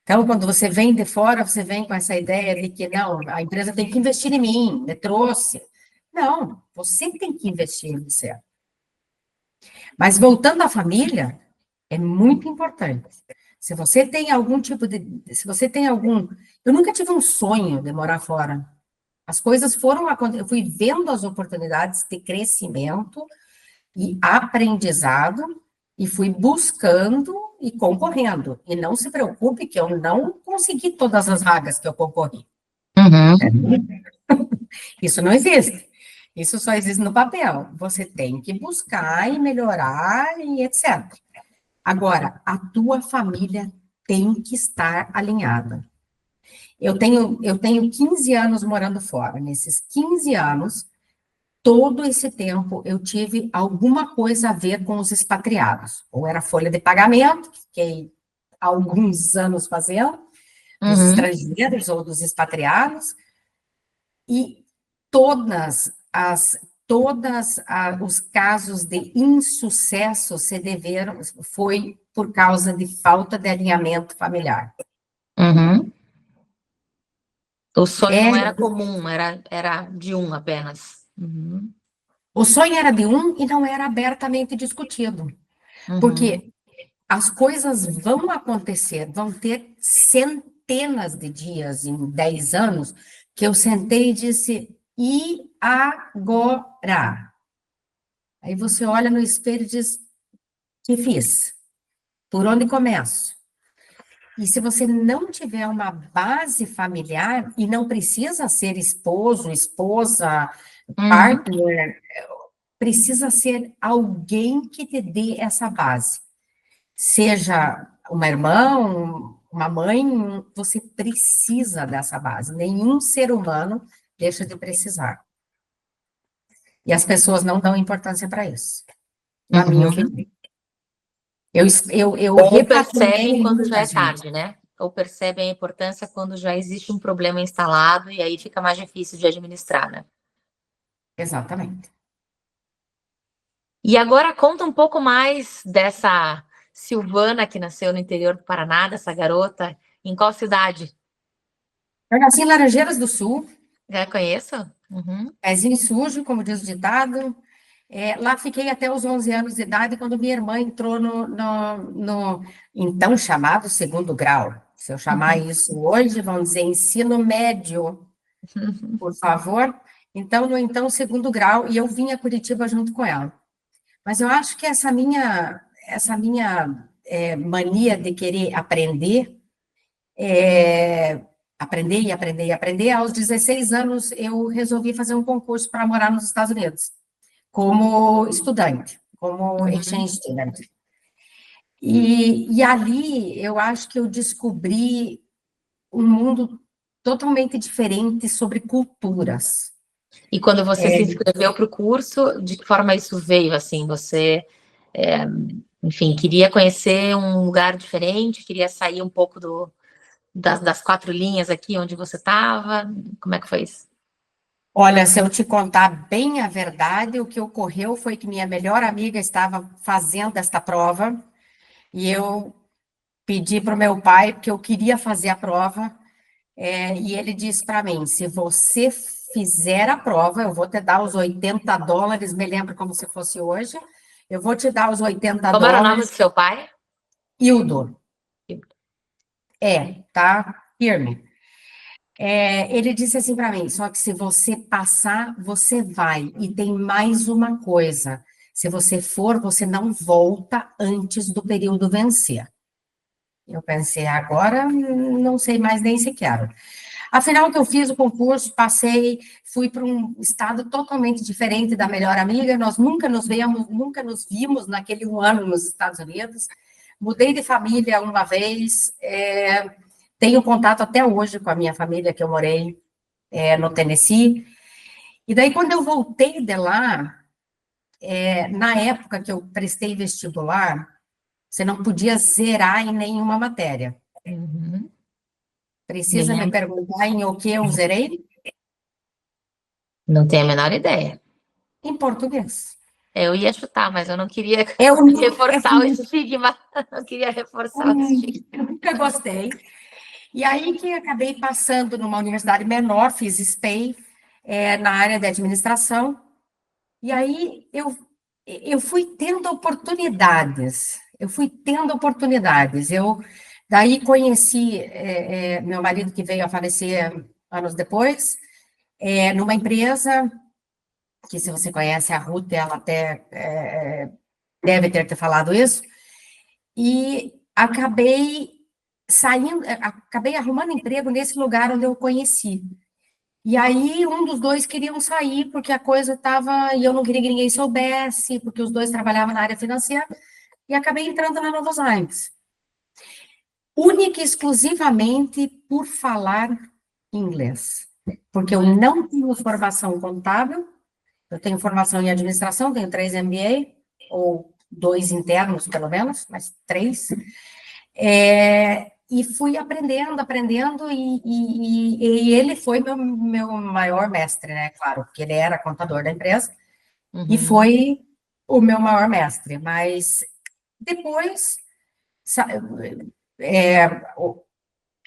Então, quando você vem de fora, você vem com essa ideia de que, não, a empresa tem que investir em mim, me trouxe. Não, você tem que investir em você. Mas voltando à família, é muito importante. Se você tem algum tipo de. Se você tem algum. Eu nunca tive um sonho de morar fora. As coisas foram acontecendo. Eu fui vendo as oportunidades de crescimento e aprendizado e fui buscando e concorrendo. E não se preocupe que eu não consegui todas as vagas que eu concorri. Uhum. Isso não existe. Isso só existe no papel. Você tem que buscar e melhorar e etc. Agora, a tua família tem que estar alinhada. Eu tenho 15 anos morando fora. Nesses 15 anos, todo esse tempo eu tive alguma coisa a ver com os expatriados. Ou era folha de pagamento, que fiquei alguns anos fazendo, dos Uhum. estrangeiros ou dos expatriados, e todas as os casos de insucesso se deveram foi por causa de falta de alinhamento familiar. Uhum. O sonho É, não era comum, era de um apenas. Uhum. o sonho era de um e não era abertamente discutido, Uhum. porque as coisas vão acontecer, vão ter centenas de dias em 10 anos que eu sentei e disse, e agora? Aí você olha no espelho e diz, que fiz? Por onde começo? E se você não tiver uma base familiar, e não precisa ser esposo, esposa, Uhum. partner, precisa ser alguém que te dê essa base. Seja uma irmã, uma mãe, você precisa dessa base. Nenhum ser humano deixa de precisar. E as pessoas não dão importância para isso, na minha Uhum. opinião. Eu Ou percebem repatriei quando já muita é gente. tarde, né? Ou percebem a importância quando já existe um problema instalado e aí fica mais difícil de administrar, né? Exatamente. E agora conta um pouco mais dessa Silvana que nasceu no interior do Paraná, dessa garota. Em qual cidade? Eu nasci em Laranjeiras do Sul, Já conheço? Uhum. pezinho sujo, como diz o ditado. Lá fiquei até os 11 anos de idade, quando minha irmã entrou no então chamado segundo grau. Se eu chamar isso hoje, vão dizer ensino médio, por favor. Então, no então segundo grau, e eu vim a Curitiba junto com ela. Mas eu acho que essa minha mania de querer aprender, aprender e aprender e aprender, aos 16 anos eu resolvi fazer um concurso para morar nos Estados Unidos, como estudante, como Uhum. exchange student. E ali eu acho que eu descobri um mundo totalmente diferente sobre culturas. E quando você se inscreveu para o curso, de que forma isso veio? Assim, você, é, enfim, queria conhecer um lugar diferente, queria sair um pouco das quatro linhas aqui onde você estava? Como é que foi isso? Olha, se eu te contar bem a verdade, o que ocorreu foi que minha melhor amiga estava fazendo esta prova e eu pedi para o meu pai, porque eu queria fazer a prova, e ele disse para mim: se você fizer a prova, eu vou te dar os US$ 80, me lembro como se fosse hoje, eu vou te dar os 80 Como era o nome dólares, do seu pai? Hildo, tá? Firme. Ele disse assim para mim: só que se você passar, você vai. E tem mais uma coisa: se você for, você não volta antes do período vencer. Eu pensei, agora não sei mais nem se quero. Afinal, que eu fiz o concurso, passei, fui para um estado totalmente diferente da melhor amiga. Nós nunca nos vimos naquele um ano nos Estados Unidos. Mudei de família uma vez, tenho contato até hoje com a minha família que eu morei no Tennessee. E daí, quando eu voltei de lá, na época que eu prestei vestibular, você não podia zerar em nenhuma matéria. Uhum. Me Precisa me lembro. perguntar em o que eu zerei? Não tenho a menor ideia. Em português. Eu ia chutar, mas eu não queria Eu, reforçar o estigma. Não queria reforçar o estigma. eu nunca gostei. E aí que acabei passando numa universidade menor, fiz SPEI, na área de administração, e aí eu fui tendo oportunidades, eu daí conheci meu marido, que veio a falecer anos depois, numa empresa, que se você conhece a Ruth, ela até deve ter te falado isso, e acabei arrumando emprego nesse lugar onde eu conheci. E aí, um dos dois queriam sair, porque a coisa estava. E eu não queria que ninguém soubesse, porque os dois trabalhavam na área financeira, e acabei entrando na Novozymes. Única e exclusivamente por falar inglês. Porque eu não tenho formação contábil, eu tenho formação em administração, tenho 3 MBA, ou 2 internos, pelo menos, mas 3. E fui aprendendo, e ele foi meu maior mestre, né? Claro, porque ele era contador da empresa, e foi o meu maior mestre. Mas depois,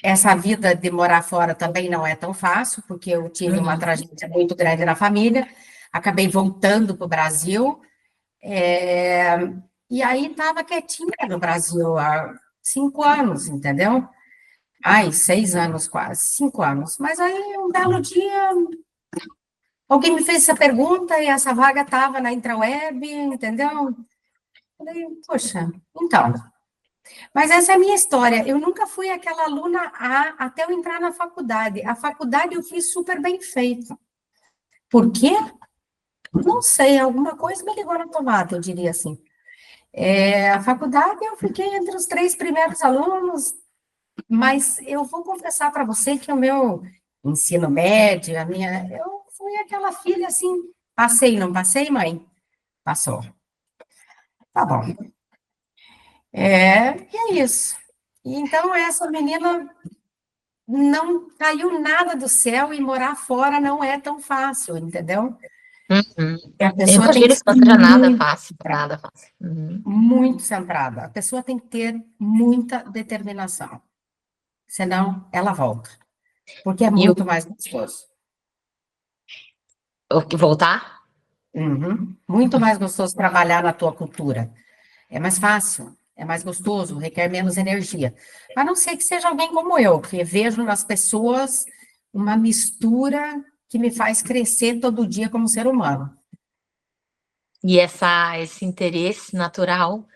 essa vida de morar fora também não é tão fácil, porque eu tive uma tragédia muito grande na família, acabei voltando para o Brasil, e aí estava quietinha no Brasil há 5 anos, entendeu? Ai, 6 anos quase, 5 anos. Mas aí, um belo dia, alguém me fez essa pergunta e essa vaga estava na Intraweb, entendeu? Falei, poxa, então. Mas essa é a minha história. Eu nunca fui aquela aluna A até eu entrar na faculdade. A faculdade eu fiz super bem feita. Por quê? Não sei, alguma coisa me ligou na tomada, eu diria assim. A faculdade eu fiquei entre os 3 primeiros alunos, mas eu vou confessar para você que o meu ensino médio, eu fui aquela filha assim, passei, não passei, mãe? Passou. Tá bom. E é isso. Então, essa menina não caiu nada do céu, e morar fora não é tão fácil, entendeu? A Eu pessoa tem imagino que que não ser seja nada fácil, nada fácil. muito centrada. A pessoa tem que ter muita determinação. Senão, ela volta. Porque é E muito mais gostoso. o que voltar? Uhum. Muito mais gostoso trabalhar na tua cultura. É mais fácil, é mais gostoso, requer menos energia. A não ser que seja alguém como eu, que vejo nas pessoas uma mistura que me faz crescer todo dia como ser humano. E esse interesse natural,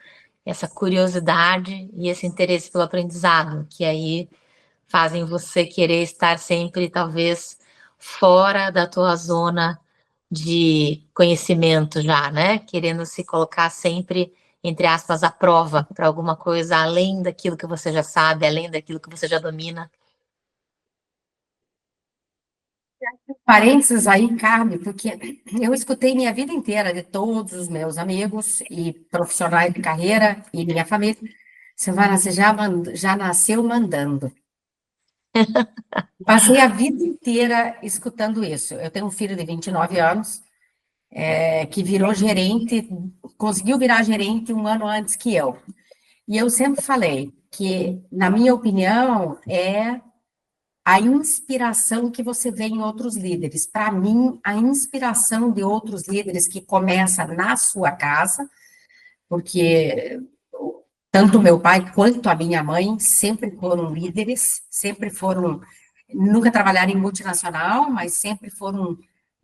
essa curiosidade e esse interesse pelo aprendizado, que aí fazem você querer estar sempre, talvez, fora da tua zona de conhecimento já, né? Querendo se colocar sempre, entre aspas, à prova para alguma coisa além daquilo que você já sabe, além daquilo que você já domina. Parênteses aí cabe, porque eu escutei minha vida inteira de todos os meus amigos e profissionais de carreira e minha família. Silvana, você já nasceu mandando. Passei a vida inteira escutando isso. Eu tenho um filho de 29 anos, que virou gerente, conseguiu virar gerente um ano antes que eu. E eu sempre falei que, na minha opinião, é a inspiração que você vê em outros líderes. Para mim, a inspiração de outros líderes que começa na sua casa, porque tanto meu pai quanto a minha mãe sempre foram líderes, sempre foram, nunca trabalharam em multinacional, mas sempre foram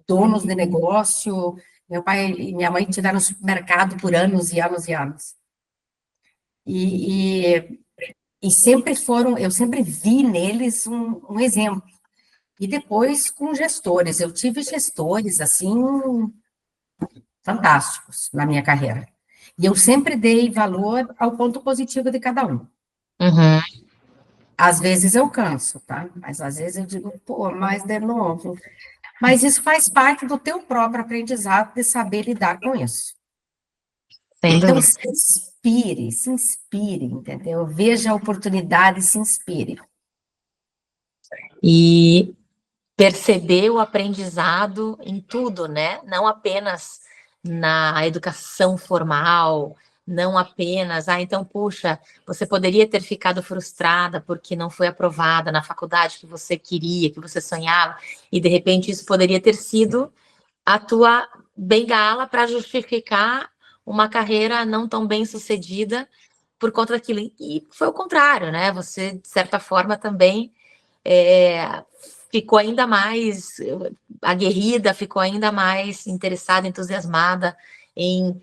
donos de negócio. Meu pai e minha mãe tiveram no supermercado por anos e anos e anos. E, e sempre foram, eu sempre vi neles um exemplo. E depois com gestores, eu tive gestores, assim, fantásticos na minha carreira. E eu sempre dei valor ao ponto positivo de cada um. Uhum. Às vezes eu canso, tá? Mas às vezes eu digo, pô, mas de novo. Mas isso faz parte do teu próprio aprendizado de saber lidar com isso. Sem Então, dúvida. se inspire, entendeu? Veja a oportunidade e se inspire. E perceber o aprendizado em tudo, né? Não apenas na educação formal, não apenas, então, puxa, você poderia ter ficado frustrada porque não foi aprovada na faculdade que você queria, que você sonhava, e de repente isso poderia ter sido a tua bengala para justificar uma carreira não tão bem sucedida por conta daquilo. E foi o contrário, né? Você, de certa forma, também ficou ainda mais aguerrida, ficou ainda mais interessada, entusiasmada em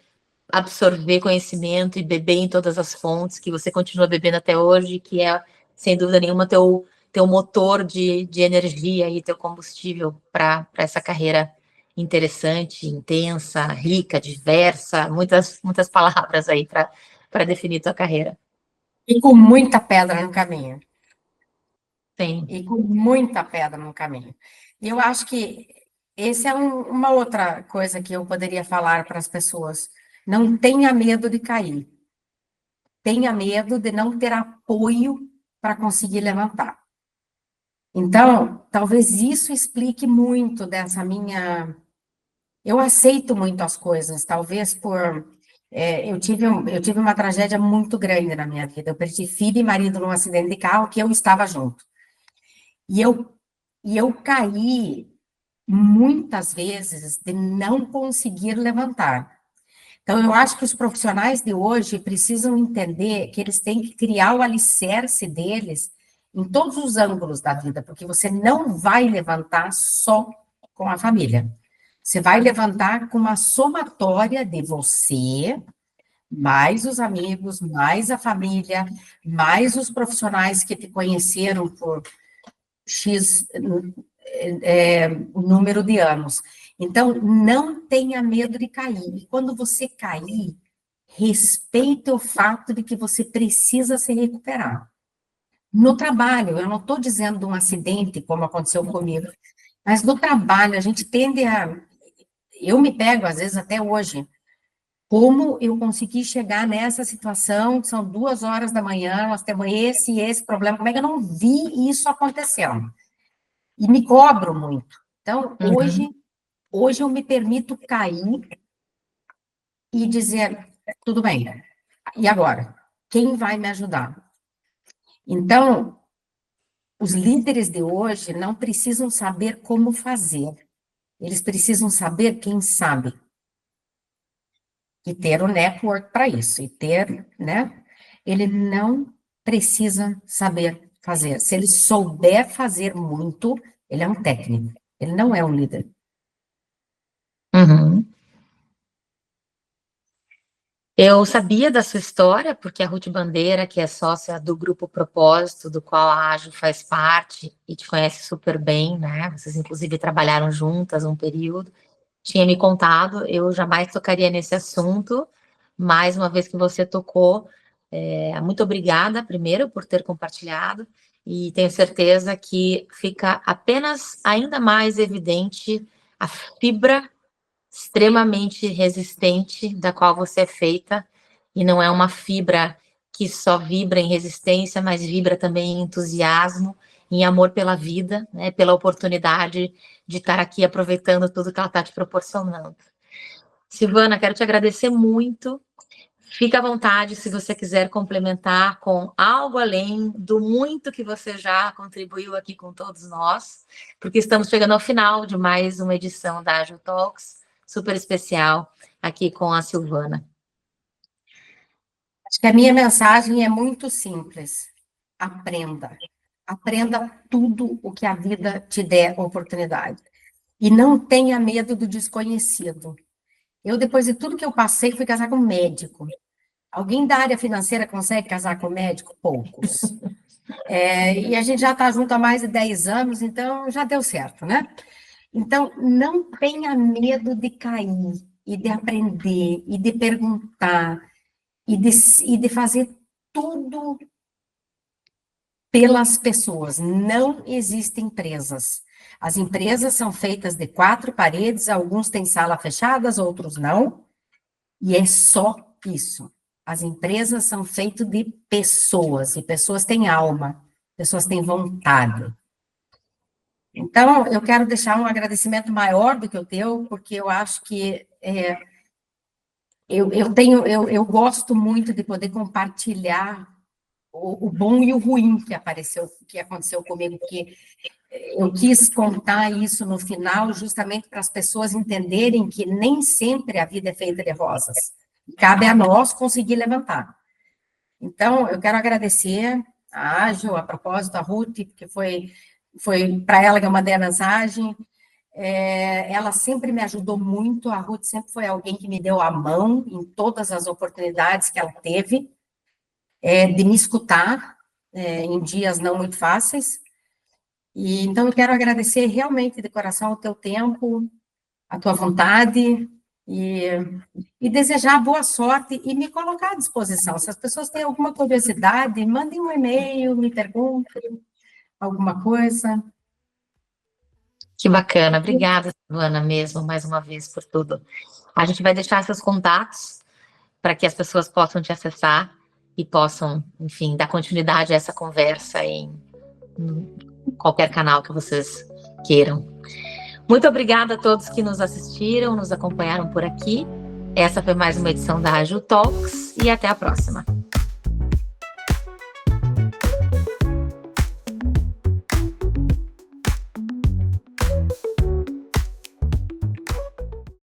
absorver conhecimento e beber em todas as fontes que você continua bebendo até hoje, que é, sem dúvida nenhuma, teu motor de energia e teu combustível para essa carreira interessante, intensa, rica, diversa, muitas palavras aí para definir tua carreira. E com muita pedra no caminho. Sim. E com muita pedra no caminho. E eu acho que esse é uma outra coisa que eu poderia falar para as pessoas. Não tenha medo de cair. Tenha medo de não ter apoio para conseguir levantar. Então, talvez isso explique muito dessa minha. Eu aceito muito as coisas, talvez por. Eu tive uma tragédia muito grande na minha vida. Eu perdi filho e marido num acidente de carro que eu estava junto. E eu caí muitas vezes de não conseguir levantar. Então, eu acho que os profissionais de hoje precisam entender que eles têm que criar o alicerce deles em todos os ângulos da vida, porque você não vai levantar só com a família. Você vai levantar com uma somatória de você, mais os amigos, mais a família, mais os profissionais que te conheceram por X número de anos. Então, não tenha medo de cair. E quando você cair, respeite o fato de que você precisa se recuperar. No trabalho, eu não estou dizendo de um acidente, como aconteceu comigo, mas no trabalho, a gente tende a. Eu me pego, às vezes, até hoje. Como eu consegui chegar nessa situação? São 2 horas da manhã, nós temos esse e esse problema. Como é que eu não vi isso acontecendo? E me cobro muito. Então, hoje eu me permito cair e dizer, tudo bem, e agora? Quem vai me ajudar? Então, os líderes de hoje não precisam saber como fazer, eles precisam saber quem sabe. E ter o network para isso, e ter, né? Ele não precisa saber fazer. Se ele souber fazer muito, ele é um técnico, ele não é um líder. Uhum. Eu sabia da sua história, porque a Ruth Bandeira, que é sócia do Grupo Propósito, do qual a Ágil faz parte, e te conhece super bem, né? Vocês, inclusive, trabalharam juntas um período. Tinha me contado, eu jamais tocaria nesse assunto, mais uma vez que você tocou, muito obrigada, primeiro, por ter compartilhado, e tenho certeza que fica apenas ainda mais evidente a fibra extremamente resistente da qual você é feita, e não é uma fibra que só vibra em resistência, mas vibra também em entusiasmo, em amor pela vida, né, pela oportunidade de estar aqui aproveitando tudo que ela está te proporcionando. Silvana, quero te agradecer muito. Fica à vontade se você quiser complementar com algo além do muito que você já contribuiu aqui com todos nós, porque estamos chegando ao final de mais uma edição da Agile Talks, super especial, aqui com a Silvana. Acho que a minha mensagem é muito simples. Aprenda. Aprenda tudo o que a vida te der oportunidade. E não tenha medo do desconhecido. Eu, depois de tudo que eu passei, fui casar com um médico. Alguém da área financeira consegue casar com médico? Poucos. E a gente já está junto há mais de 10 anos, então já deu certo, né? Então, não tenha medo de cair, e de aprender, e de perguntar, e de fazer tudo pelas pessoas. Não existem empresas. As empresas são feitas de 4 paredes, alguns têm sala fechadas, outros não, e é só isso. As empresas são feitas de pessoas, e pessoas têm alma, pessoas têm vontade. Então, eu quero deixar um agradecimento maior do que o teu, porque eu acho que eu gosto muito de poder compartilhar o bom e o ruim que aconteceu comigo, porque eu quis contar isso no final, justamente para as pessoas entenderem que nem sempre a vida é feita de rosas. Cabe a nós conseguir levantar. Então, eu quero agradecer a Ágil, a propósito, a Ruth, que foi para ela que eu mandei a mensagem. Ela sempre me ajudou muito, a Ruth sempre foi alguém que me deu a mão em todas as oportunidades que ela teve, de me escutar, em dias não muito fáceis. E, então, eu quero agradecer realmente de coração o teu tempo, a tua vontade, e desejar boa sorte e me colocar à disposição. Se as pessoas têm alguma curiosidade, mandem um e-mail, me perguntem alguma coisa. Que bacana. Obrigada, Silvana, mesmo, mais uma vez, por tudo. A gente vai deixar seus contatos para que as pessoas possam te acessar e possam, enfim, dar continuidade a essa conversa em qualquer canal que vocês queiram. Muito obrigada a todos que nos assistiram, nos acompanharam por aqui. Essa foi mais uma edição da Ágil Talks e até a próxima.